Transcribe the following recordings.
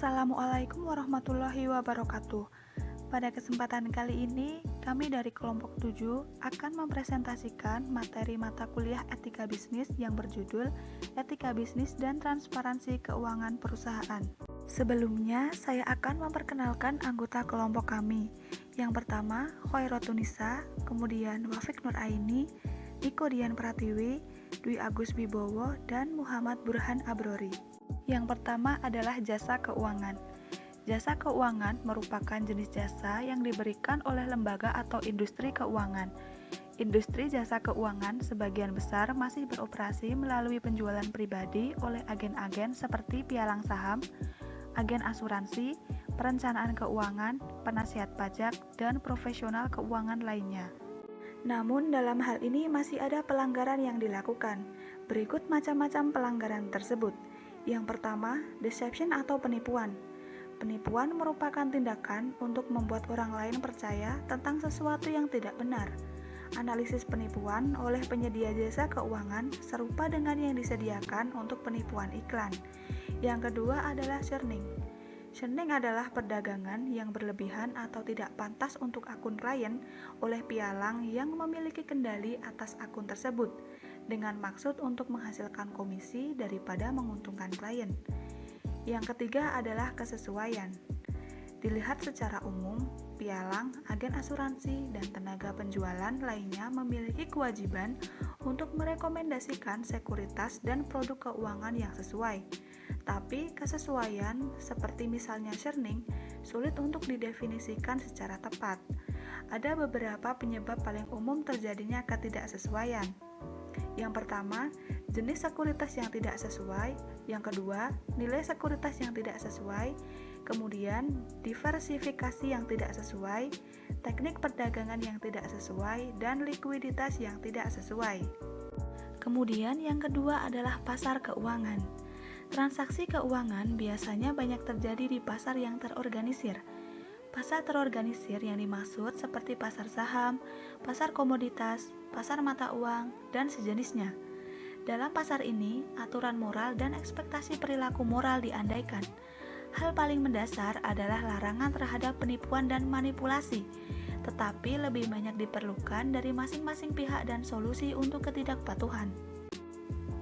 Assalamualaikum warahmatullahi wabarakatuh. Pada kesempatan kali ini, kami dari kelompok 7 akan mempresentasikan materi mata kuliah Etika Bisnis yang berjudul Etika Bisnis dan Transparansi Keuangan Perusahaan. Sebelumnya, saya akan memperkenalkan anggota kelompok kami. Yang pertama, Khoirotunisa, kemudian Wafik Nuraini, Niko Dian Pratiwi, Dwi Agus Wibowo, dan Muhammad Burhan Abrori. Yang pertama adalah jasa keuangan. Jasa keuangan merupakan jenis jasa yang diberikan oleh lembaga atau industri keuangan. Industri jasa keuangan sebagian besar masih beroperasi melalui penjualan pribadi oleh agen-agen seperti pialang saham, agen asuransi, perencanaan keuangan, penasihat pajak, dan profesional keuangan lainnya. Namun dalam hal ini masih ada pelanggaran yang dilakukan. Berikut macam-macam pelanggaran tersebut. Yang pertama, deception atau penipuan. Penipuan merupakan tindakan untuk membuat orang lain percaya tentang sesuatu yang tidak benar. Analisis penipuan oleh penyedia jasa keuangan serupa dengan yang disediakan untuk penipuan iklan. Yang kedua adalah churning. Churning adalah perdagangan yang berlebihan atau tidak pantas untuk akun klien oleh pialang yang memiliki kendali atas akun tersebut, dengan maksud untuk menghasilkan komisi daripada menguntungkan klien. Yang ketiga adalah kesesuaian. Dilihat secara umum, pialang, agen asuransi, dan tenaga penjualan lainnya memiliki kewajiban untuk merekomendasikan sekuritas dan produk keuangan yang sesuai. Tapi kesesuaian, seperti misalnya churning, sulit untuk didefinisikan secara tepat. Ada beberapa penyebab paling umum terjadinya ketidaksesuaian. Yang pertama, jenis sekuritas yang tidak sesuai. Yang kedua, nilai sekuritas yang tidak sesuai. Kemudian, diversifikasi yang tidak sesuai, teknik perdagangan yang tidak sesuai, dan likuiditas yang tidak sesuai. Kemudian, yang kedua adalah pasar keuangan. Transaksi keuangan biasanya banyak terjadi di pasar yang terorganisir. Pasar terorganisir yang dimaksud seperti pasar saham, pasar komoditas, pasar mata uang, dan sejenisnya. Dalam pasar ini, aturan moral dan ekspektasi perilaku moral diandaikan. Hal paling mendasar adalah larangan terhadap penipuan dan manipulasi, tetapi lebih banyak diperlukan dari masing-masing pihak dan solusi untuk ketidakpatuhan.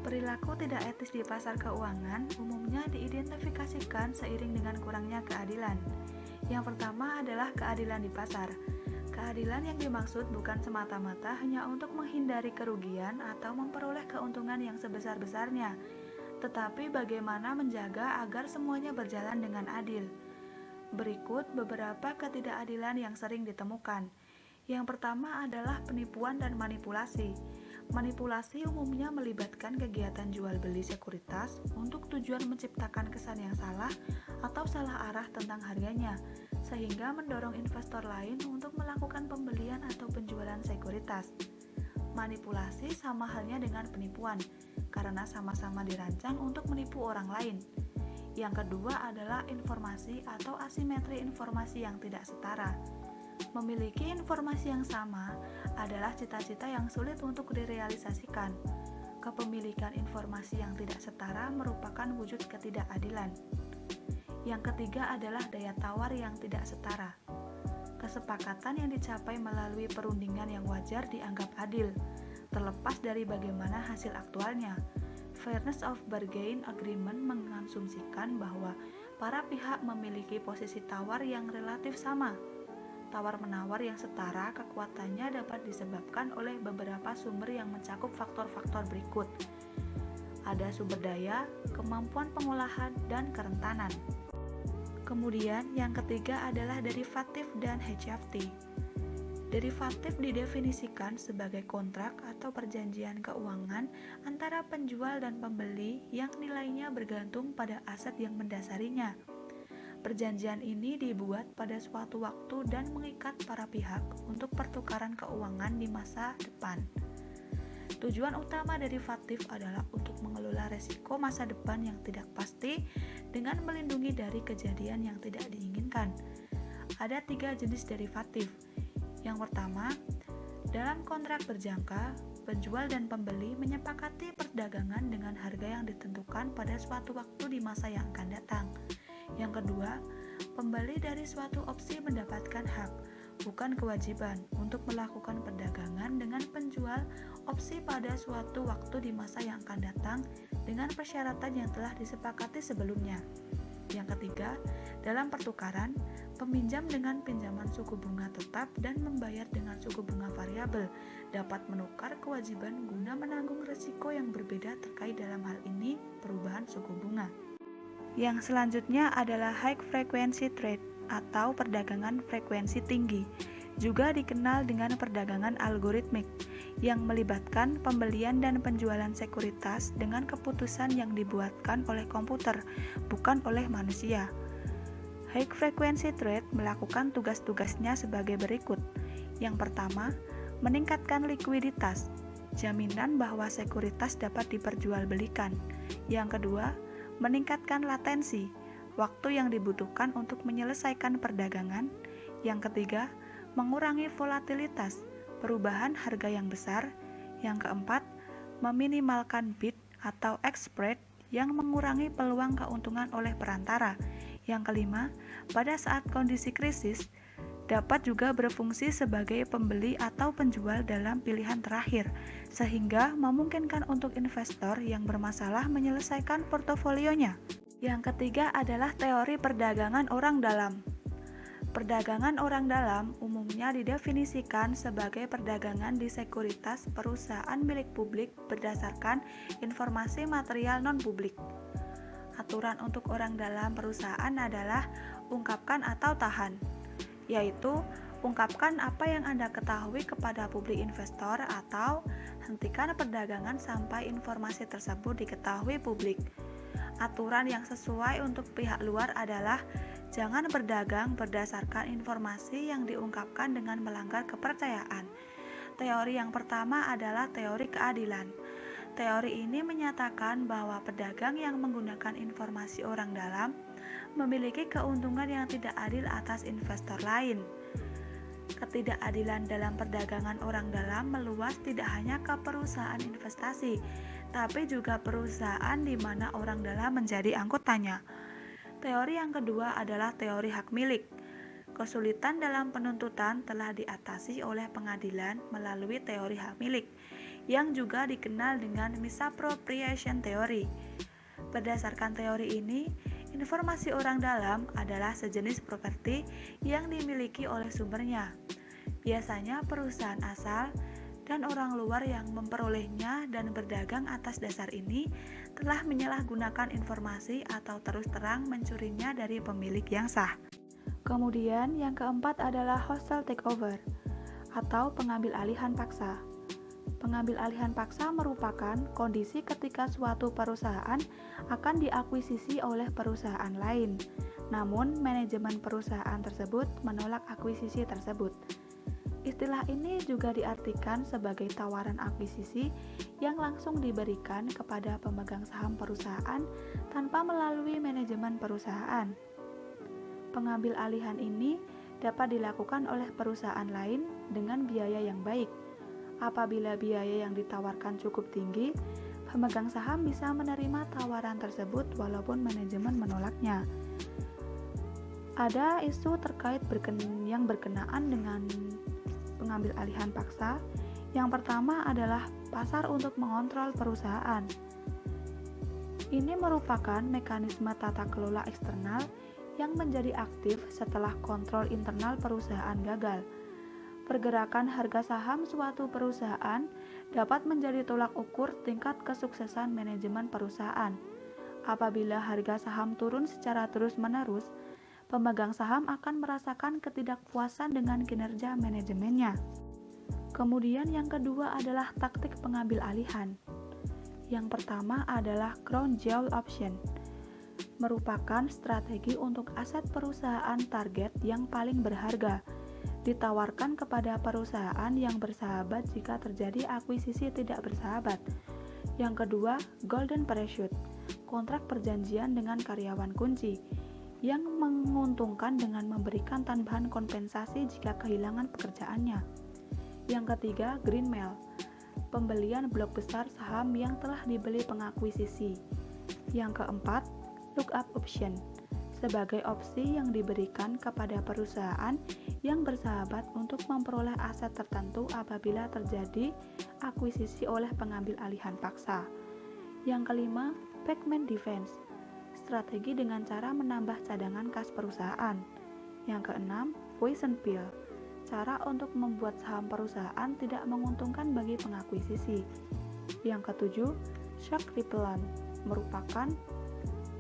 Perilaku tidak etis di pasar keuangan umumnya diidentifikasikan seiring dengan kurangnya keadilan. Yang pertama adalah keadilan di pasar. Keadilan yang dimaksud bukan semata-mata hanya untuk menghindari kerugian atau memperoleh keuntungan yang sebesar-besarnya, tetapi bagaimana menjaga agar semuanya berjalan dengan adil. Berikut beberapa ketidakadilan yang sering ditemukan. Yang pertama adalah penipuan dan manipulasi. Manipulasi umumnya melibatkan kegiatan jual beli sekuritas untuk tujuan menciptakan kesan yang salah atau salah arah tentang harganya, sehingga mendorong investor lain untuk melakukan pembelian atau penjualan sekuritas. Manipulasi sama halnya dengan penipuan, karena sama-sama dirancang untuk menipu orang lain. Yang kedua adalah informasi atau asimetri informasi yang tidak setara. Memiliki informasi yang sama adalah cita-cita yang sulit untuk direalisasikan. Kepemilikan informasi yang tidak setara merupakan wujud ketidakadilan. Yang ketiga adalah daya tawar yang tidak setara. Kesepakatan yang dicapai melalui perundingan yang wajar dianggap adil, terlepas dari bagaimana hasil aktualnya. Fairness of bargain agreement mengasumsikan bahwa para pihak memiliki posisi tawar yang relatif sama. Tawar-menawar yang setara kekuatannya dapat disebabkan oleh beberapa sumber yang mencakup faktor-faktor berikut. Ada sumber daya, kemampuan pengolahan, dan kerentanan. Kemudian yang ketiga adalah derivatif dan HFT. Derivatif didefinisikan sebagai kontrak atau perjanjian keuangan antara penjual dan pembeli yang nilainya bergantung pada aset yang mendasarinya. Perjanjian ini dibuat pada suatu waktu dan mengikat para pihak untuk pertukaran keuangan di masa depan. Tujuan utama derivatif adalah untuk mengelola resiko masa depan yang tidak pasti dengan melindungi dari kejadian yang tidak diinginkan. Ada 3 jenis derivatif. Yang pertama, dalam kontrak berjangka, penjual dan pembeli menyepakati perdagangan dengan harga yang ditentukan pada suatu waktu di masa yang akan datang. Yang kedua, pembeli dari suatu opsi mendapatkan hak, bukan kewajiban, untuk melakukan perdagangan dengan penjual opsi pada suatu waktu di masa yang akan datang dengan persyaratan yang telah disepakati sebelumnya. Yang ketiga, dalam pertukaran, peminjam dengan pinjaman suku bunga tetap dan membayar dengan suku bunga variabel dapat menukar kewajiban guna menanggung risiko yang berbeda terkait dalam hal ini perubahan suku bunga. Yang selanjutnya adalah high frequency trade atau perdagangan frekuensi tinggi, juga dikenal dengan perdagangan algoritmik yang melibatkan pembelian dan penjualan sekuritas dengan keputusan yang dibuatkan oleh komputer, bukan oleh manusia. High frequency trade melakukan tugas-tugasnya sebagai berikut. Yang pertama, meningkatkan likuiditas, jaminan bahwa sekuritas dapat diperjualbelikan. Yang kedua, meningkatkan latensi, waktu yang dibutuhkan untuk menyelesaikan perdagangan. Yang ketiga, mengurangi volatilitas, perubahan harga yang besar. Yang keempat, meminimalkan bid atau ask spread yang mengurangi peluang keuntungan oleh perantara. Yang kelima, pada saat kondisi krisis, dapat juga berfungsi sebagai pembeli atau penjual dalam pilihan terakhir, sehingga memungkinkan untuk investor yang bermasalah menyelesaikan portofolionya. Yang ketiga adalah teori perdagangan orang dalam. Perdagangan orang dalam umumnya didefinisikan sebagai perdagangan di sekuritas perusahaan milik publik berdasarkan informasi material non-publik. Aturan untuk orang dalam perusahaan adalah ungkapkan atau tahan, yaitu ungkapkan apa yang Anda ketahui kepada publik investor atau hentikan perdagangan sampai informasi tersebut diketahui publik. Aturan yang sesuai untuk pihak luar adalah jangan berdagang berdasarkan informasi yang diungkapkan dengan melanggar kepercayaan. Teori yang pertama adalah teori keadilan. Teori ini menyatakan bahwa pedagang yang menggunakan informasi orang dalam memiliki keuntungan yang tidak adil atas investor lain. Ketidakadilan dalam perdagangan orang dalam meluas tidak hanya ke perusahaan investasi, tapi juga perusahaan di mana orang dalam menjadi anggotanya. Teori yang kedua adalah teori hak milik. Kesulitan dalam penuntutan telah diatasi oleh pengadilan melalui teori hak milik, yang juga dikenal dengan misappropriation theory. Berdasarkan teori ini, informasi orang dalam adalah sejenis properti yang dimiliki oleh sumbernya, biasanya perusahaan asal, dan orang luar yang memperolehnya dan berdagang atas dasar ini telah menyalahgunakan informasi atau terus terang mencurinya dari pemilik yang sah. Kemudian yang keempat adalah hostile takeover atau pengambil alihan paksa. Pengambil alihan paksa merupakan kondisi ketika suatu perusahaan akan diakuisisi oleh perusahaan lain, namun manajemen perusahaan tersebut menolak akuisisi tersebut. Istilah ini juga diartikan sebagai tawaran akuisisi yang langsung diberikan kepada pemegang saham perusahaan tanpa melalui manajemen perusahaan. Pengambil alihan ini dapat dilakukan oleh perusahaan lain dengan biaya yang baik. Apabila biaya yang ditawarkan cukup tinggi, pemegang saham bisa menerima tawaran tersebut walaupun manajemen menolaknya. Ada isu terkait yang berkenaan dengan pengambil alihan paksa. Yang pertama adalah pasar untuk mengontrol perusahaan. Ini merupakan mekanisme tata kelola eksternal yang menjadi aktif setelah kontrol internal perusahaan gagal. Pergerakan harga saham suatu perusahaan dapat menjadi tolak ukur tingkat kesuksesan manajemen perusahaan. Apabila harga saham turun secara terus-menerus, pemegang saham akan merasakan ketidakpuasan dengan kinerja manajemennya. Kemudian yang kedua adalah taktik pengambil alihan. Yang pertama adalah crown jewel option. Merupakan strategi untuk aset perusahaan target yang paling berharga, ditawarkan kepada perusahaan yang bersahabat jika terjadi akuisisi tidak bersahabat. Yang kedua, golden parachute, kontrak perjanjian dengan karyawan kunci, yang menguntungkan dengan memberikan tambahan kompensasi jika kehilangan pekerjaannya. Yang ketiga, green mail, pembelian blok besar saham yang telah dibeli pengakuisisi. Yang keempat, look up option, sebagai opsi yang diberikan kepada perusahaan yang bersahabat untuk memperoleh aset tertentu apabila terjadi akuisisi oleh pengambil alihan paksa. Yang kelima, backman defense, strategi dengan cara menambah cadangan kas perusahaan. Yang keenam, poison pill, cara untuk membuat saham perusahaan tidak menguntungkan bagi pengakuisisi. Yang ketujuh, shock repellent, merupakan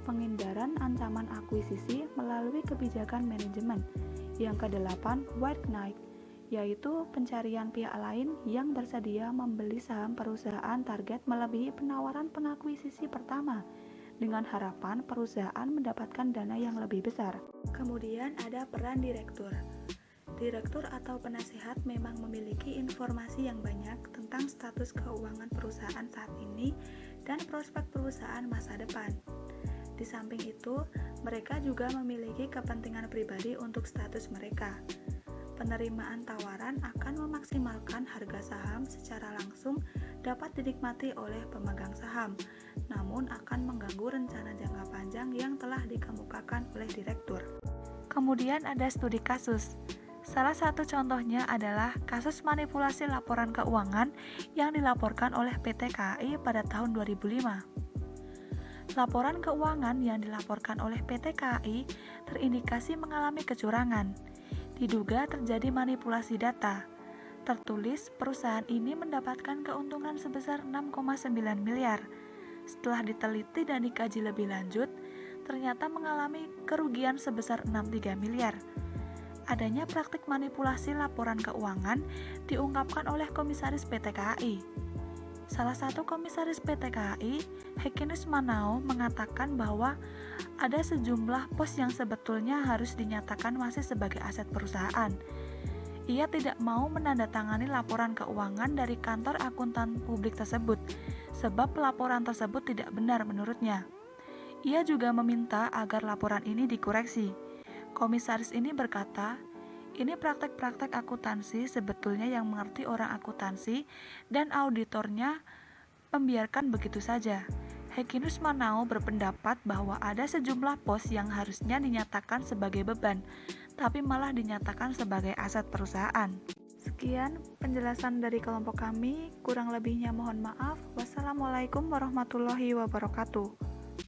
penghindaran ancaman akuisisi melalui kebijakan manajemen. Yang kedelapan, white knight, yaitu pencarian pihak lain yang bersedia membeli saham perusahaan target melebihi penawaran pengakuisisi pertama dengan harapan perusahaan mendapatkan dana yang lebih besar. Kemudian ada peran direktur. Direktur atau penasehat memang memiliki informasi yang banyak tentang status keuangan perusahaan saat ini dan prospek perusahaan masa depan. Di samping itu, mereka juga memiliki kepentingan pribadi untuk status mereka. Penerimaan tawaran akan memaksimalkan harga saham secara langsung dapat dinikmati oleh pemegang saham, namun akan mengganggu rencana jangka panjang yang telah dikemukakan oleh direktur. Kemudian ada studi kasus. Salah satu contohnya adalah kasus manipulasi laporan keuangan yang dilaporkan oleh PT KAI pada tahun 2005. Laporan keuangan yang dilaporkan oleh PT KAI terindikasi mengalami kecurangan. Diduga terjadi manipulasi data. Tertulis perusahaan ini mendapatkan keuntungan sebesar 6,9 miliar. Setelah diteliti dan dikaji lebih lanjut, ternyata mengalami kerugian sebesar 63 miliar. Adanya praktik manipulasi laporan keuangan diungkapkan oleh komisaris PT KAI. Salah satu komisaris PT KAI, Hekinus Manao, mengatakan bahwa ada sejumlah pos yang sebetulnya harus dinyatakan masih sebagai aset perusahaan. Ia tidak mau menandatangani laporan keuangan dari kantor akuntan publik tersebut, sebab laporan tersebut tidak benar menurutnya. Ia juga meminta agar laporan ini dikoreksi. Komisaris ini berkata, ini praktek-praktek akuntansi sebetulnya yang mengerti orang akuntansi dan auditornya membiarkan begitu saja. Hekinus Manao berpendapat bahwa ada sejumlah pos yang harusnya dinyatakan sebagai beban, tapi malah dinyatakan sebagai aset perusahaan. Sekian penjelasan dari kelompok kami, kurang lebihnya mohon maaf. Wassalamualaikum warahmatullahi wabarakatuh.